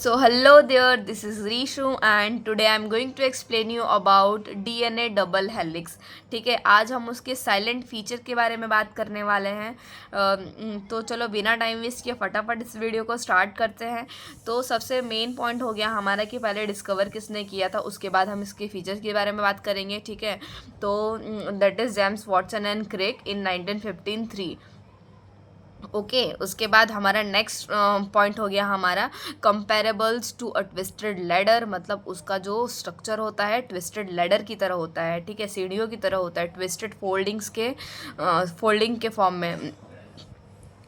So hello there, this is Rishu and today I'm going to explain you about DNA double helix. ठीक है, आज हम उसके silent feature के बारे में बात करने वाले हैं। तो चलो बिना टाइम वेस्ट किए फटाफट इस वीडियो को स्टार्ट करते हैं। तो सबसे मेन पॉइंट हो गया हमारा कि पहले डिस्कवर किसने किया था, उसके बाद हम इसके फीचर्स के बारे में बात करेंगे। ठीक है, तो that is James Watson and Crick in 1915। Okay उसके बाद हमारा नेक्स्ट पॉइंट हो गया हमारा comparables to a twisted ladder, मतलब उसका जो स्ट्रक्चर होता है ट्विस्टेड लैडर की तरह होता है। ठीक है, सीढ़ियों की तरह होता है, ट्विस्टेड फोल्डिंग के फॉर्म में।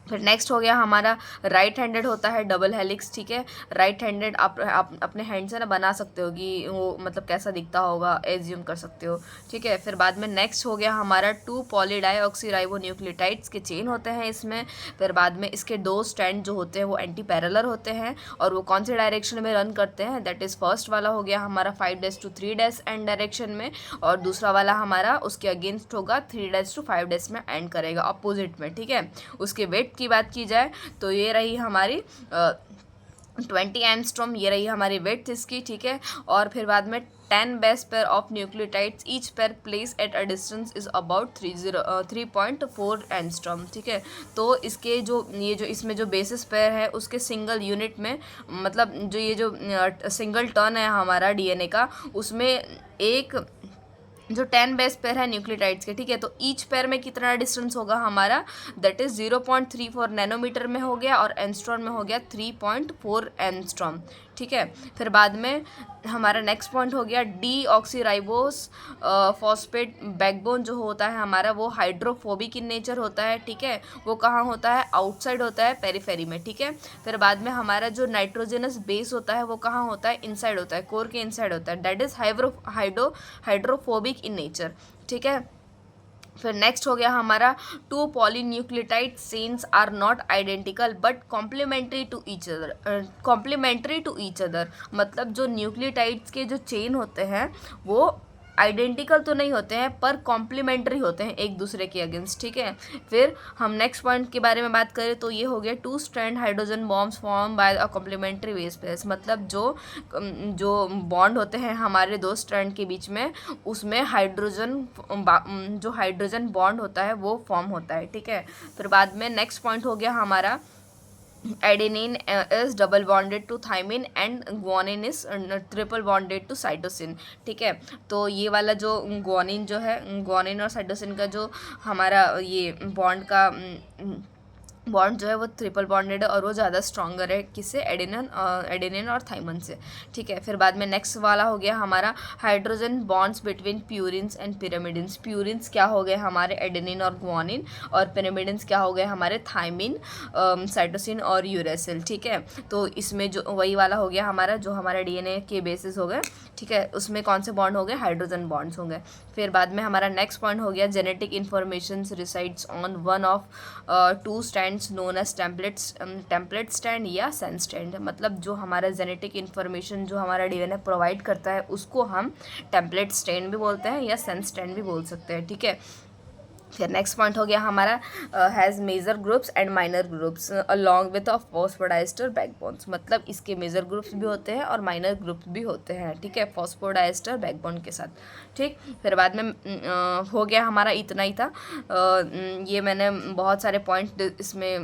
फिर नेक्स्ट हो गया हमारा राइट हैंडेड होता है डबल हेलिक्स। ठीक है, राइट हैंडेड आप अपने हैंड से ना बना सकते हो कि वो मतलब कैसा दिखता होगा, एज्यूम कर सकते हो। ठीक है, फिर बाद में नेक्स्ट हो गया हमारा 2 पॉलीडाईऑक्सीराइबोन्यूक्लियोटाइड्स के चेन होते हैं इसमें। फिर बाद में इसके 2 स्टैंड जो होते हैं वो एंटी पैरेलल होते हैं और वो कौन से डायरेक्शन में रन करते हैं, दैट इज़ फर्स्ट वाला हो गया हमारा 5' to 3' एंड डायरेक्शन में, और दूसरा वाला हमारा उसके अगेंस्ट होगा 3' to 5' में एंड करेगा अपोजिट में। ठीक है, उसके वेट की बात की जाए तो ये रही हमारी 20 एंगस्ट्रॉम, ये रही हमारी वेट इसकी। ठीक है, और फिर बाद में 10 base pair of nucleotides each pair place at a distance is about 3.4 angstrom. ठीक है, तो इसके जो ये जो इसमें जो बेसिस पेयर है उसके सिंगल यूनिट में, मतलब जो ये जो सिंगल टर्न है हमारा डीएनए का, उसमें एक जो 10 बेस पेयर है न्यूक्लियोटाइड्स के। ठीक है, तो ईच पेयर में कितना डिस्टेंस होगा हमारा, दैट इज़ 0.34 नैनोमीटर में हो गया और एंगस्ट्रॉम में हो गया 3.4 एंगस्ट्रॉम। ठीक है, फिर बाद में हमारा नेक्स्ट पॉइंट हो गया डी ऑक्सीराइबोस फॉस्फेट बैकबोन जो होता है हमारा वो हाइड्रोफोबिक इन नेचर होता है। ठीक है, वो कहाँ होता है, आउटसाइड होता है, पेरिफेरी में। ठीक है, फिर बाद में हमारा जो नाइट्रोजनस बेस होता है वो कहाँ होता है, इनसाइड होता है, कोर के इनसाइड होता है, that is hydrophobic in nature. ठीक है, फिर नेक्स्ट हो गया हमारा 2 polynucleotide chains are not identical but complementary to each other, मतलब जो न्यूक्लियोटाइड्स के जो चेन होते हैं वो आइडेंटिकल तो नहीं होते हैं पर कॉम्प्लीमेंट्री होते हैं एक दूसरे के अगेंस्ट। ठीक है, फिर हम नेक्स्ट पॉइंट के बारे में बात करें तो ये हो गया 2 strand hydrogen bonds form by a complementary base pairs, मतलब जो बॉन्ड होते हैं हमारे 2 स्ट्रैंड के बीच में, उसमें जो हाइड्रोजन बॉन्ड होता है वो फॉर्म होता है। ठीक है, फिर बाद में नेक्स्ट पॉइंट हो गया हमारा adenine is double bonded to thymine and guanine is triple bonded to cytosine. ठीक है, तो ये वाला जो ग्वानिन जो है, ग्वानिन और साइटोसिन का जो हमारा ये बॉन्ड जो है वो ट्रिपल बॉन्डेड है और वो ज़्यादा स्ट्रॉन्गर है किससे, एडेनिन और थाइमन से। ठीक है, फिर बाद में नेक्स्ट वाला हो गया हमारा hydrogen bonds between purines and pyrimidines. Purines क्या हो गए हमारे एडेनिन और ग्वानिन, और पिरामिडिन्स क्या हो गए हमारे थाइमिन, साइटोसिन और यूरेसिल। ठीक है, तो इसमें जो वही वाला हो गया हमारा जो हमारे डीएनए के बेसिस हो गए। ठीक है, उसमें कौन से बॉन्ड हो गए, हाइड्रोजन बॉन्ड्स हो गए। फिर बाद में हमारा नेक्स्ट पॉइंट हो गया genetic information resides on one of 2 strands known as template strand या सेंस स्टैंड, मतलब जो हमारा जेनेटिक इन्फॉर्मेशन जो हमारा डीएनए प्रोवाइड करता है उसको हम टेम्पलेट स्टैंड भी बोलते हैं या सेंस स्टैंड भी बोल सकते हैं। ठीक है, फिर नेक्स्ट पॉइंट हो गया हमारा has major groups and minor groups along with a phosphodiester backbones, मतलब इसके मेजर ग्रुप्स भी होते हैं और माइनर ग्रुप्स भी होते हैं। ठीक है, फॉस्फोडाइस्टर बैकबोन के साथ। ठीक, फिर बाद में हो गया हमारा इतना ही था। ये मैंने बहुत सारे पॉइंट इसमें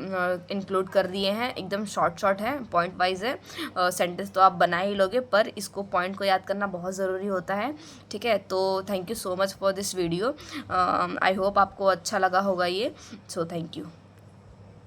इंक्लूड कर दिए हैं, एकदम शॉर्ट है, पॉइंट वाइज है। सेंटेंस तो आप बना ही लोगे पर इसको पॉइंट को याद करना बहुत ज़रूरी होता है। ठीक है, तो thank you so much for this video. I hope आपको अच्छा लगा होगा ये, सो थैंक यू।